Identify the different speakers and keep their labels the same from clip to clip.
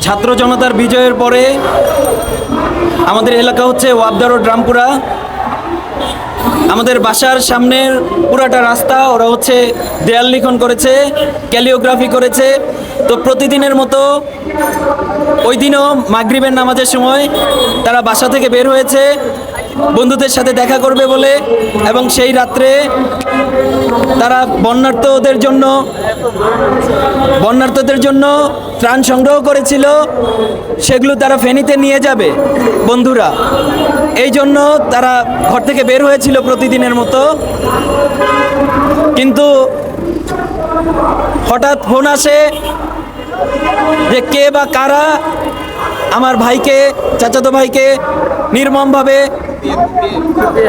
Speaker 1: ছাত্র জনতার বিজয়ের পরে আমাদের এলাকা হচ্ছে ওয়াবদা রোড রামপুরা। আমাদের বাসার সামনের পুরাটা রাস্তা ওরা হচ্ছে দেয়াল লিখন করেছে, ক্যালিওগ্রাফি করেছে। তো প্রতিদিনের মতো ওই দিনও মাগরিবের নামাজের সময় তারা বাসা থেকে বের হয়েছে বন্ধুদের সাথে দেখা করবে বলে, এবং সেই রাত্রে তারা বন্যার্তদের জন্য ত্রাণ সংগ্রহ করেছিল। সেগুলো তারা ফেনীতে নিয়ে যাবে বন্ধুরা, এই জন্য তারা ঘর থেকে বের হয়েছিল প্রতিদিনের মতো। কিন্তু হঠাৎ ফোন আসে যে কে বা কারা আমার ভাইকে, চাচাতো ভাইকে নির্মমভাবে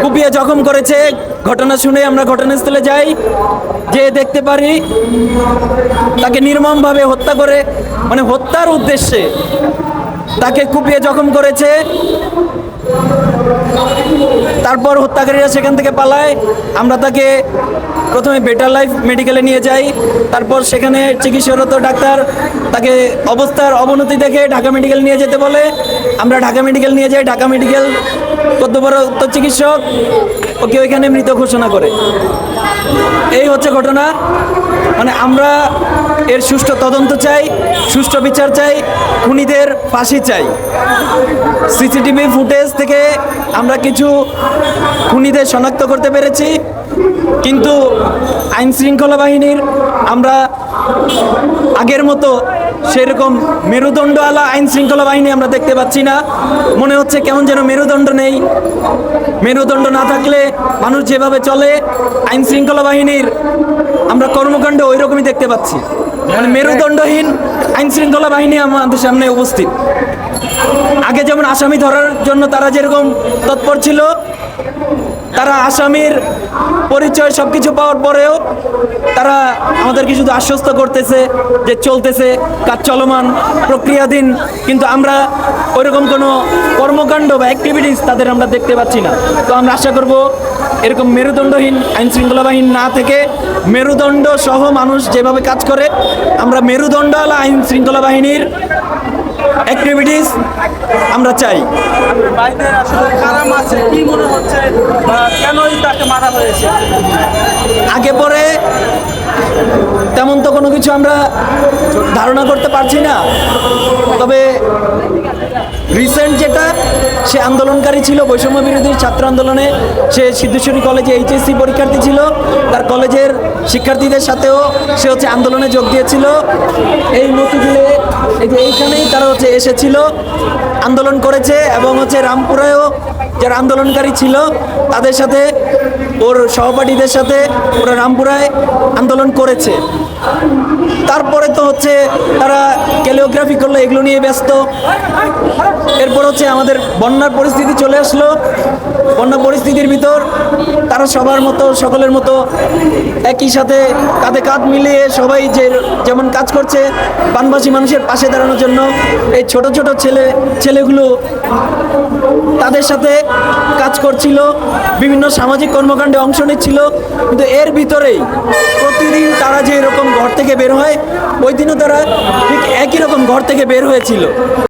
Speaker 1: কুপিয়ে জখম করেছে। ঘটনা শুনে আমরা ঘটনাস্থলে যাই, যে দেখতে পারি তাকে নির্মমভাবে হত্যা করে, মানে হত্যার উদ্দেশ্যে তাকে কুপিয়ে জখম করেছে। তারপর হত্যাকারীরা সেখান থেকে পালায়। আমরা তাকে প্রথমে বেটার লাইফ মেডিকেলে নিয়ে যাই। তারপর সেখানে চিকিৎসারত ডাক্তার তাকে অবস্থার অবনতি দেখে ঢাকা মেডিকেল নিয়ে যেতে বলে। আমরা ঢাকা মেডিকেল নিয়ে যাই। ঢাকা মেডিকেল কর্তব্যরত চিকিৎসক ওকে ওইখানে মৃত ঘোষণা করে। এই হচ্ছে ঘটনা। মানে আমরা এর সুষ্ঠু তদন্ত চাই, সুষ্ঠু বিচার চাই, খুনিদের ফাঁসি চাই। সিসিটিভি ফুটেজ থেকে আমরা কিছু খুনিদের শনাক্ত করতে পেরেছি, কিন্তু আইন শৃঙ্খলা বাহিনীর আমরা আগের মতো সেরকম মেরুদণ্ডওয়ালা আইন শৃঙ্খলা বাহিনী আমরা দেখতে পাচ্ছি না। মনে হচ্ছে কেমন যেন মেরুদণ্ড নেই। মেরুদণ্ড না থাকলে মানুষ যেভাবে চলে, আইন শৃঙ্খলা বাহিনীর আমরা কর্মকাণ্ড ওই রকমই দেখতে পাচ্ছি। মানে মেরুদণ্ডহীন আইন শৃঙ্খলা বাহিনী আমাদের সামনে উপস্থিত। আগে যেমন আসামি ধরার জন্য তারা যেরকম তৎপর ছিল, তারা আসামির পরিচয় সব কিছু পাওয়ার পরেও তারা আমাদেরকে শুধু আশ্বস্ত করতেছে যে চলতেছে, কাজ চলমান, প্রক্রিয়াধীন, কিন্তু আমরা ওইরকম কোনো কর্মকাণ্ড বা অ্যাক্টিভিটিস তাদের আমরা দেখতে পাচ্ছি না। তো আমরা আশা করব এরকম মেরুদণ্ডহীন আইন শৃঙ্খলা বাহিনী না থেকে মেরুদণ্ড সহ মানুষ যেভাবে কাজ করে, আমরা মেরুদণ্ডওয়ালা আইন শৃঙ্খলা বাহিনীর অ্যাক্টিভিটিস আমরা চাই।
Speaker 2: বাইরের আসলে কারাম আছে কি মনে হচ্ছে, কেনই তাকে মারা হয়েছে?
Speaker 1: আগে পরে তেমন তো কোনো কিছু আমরা ধারণা করতে পারছি না, তবে রিসেন্ট যেটা, সে আন্দোলনকারী ছিল বৈষম্য বিরোধী ছাত্র আন্দোলনে। সে সিদ্ধেশ্বরী কলেজে এইচএসসি পরীক্ষার্থী ছিল। তার কলেজের শিক্ষার্থীদের সাথেও সে হচ্ছে আন্দোলনে যোগ দিয়েছিল। এই মতিঝিলে এই যে এইখানেই তারা হচ্ছে এসেছিল, আন্দোলন করেছে, এবং হচ্ছে রামপুরায়ও যারা আন্দোলনকারী ছিল তাদের সাথে, ওর সহপাঠীদের সাথে ওরা রামপুরায় আন্দোলন করেছে। তারপরে তো হচ্ছে তারা ক্যালিওগ্রাফি করলো, এগুলো নিয়ে ব্যস্ত। এরপর হচ্ছে আমাদের বন্যার পরিস্থিতি চলে আসলো। বন্যা পরিস্থিতির ভিতর তারা সবার মতো, সকলের মতো একই সাথে কাঁধে কাঁধ মিলিয়ে সবাই যেমন কাজ করছে বানবাসী মানুষের পাশে দাঁড়ানোর জন্য, এই ছোট ছোট ছেলেগুলো তাদের সাথে কাজ করছিল, বিভিন্ন সামাজিক কর্মকাণ্ডে অংশ নিচ্ছিল। কিন্তু এর ভিতরেই প্রতিদিন তারা যে এরকম ঘর থেকে বের হয়, ওই দিনও তারা ঠিক একই রকম ঘর থেকে বের হয়েছিল।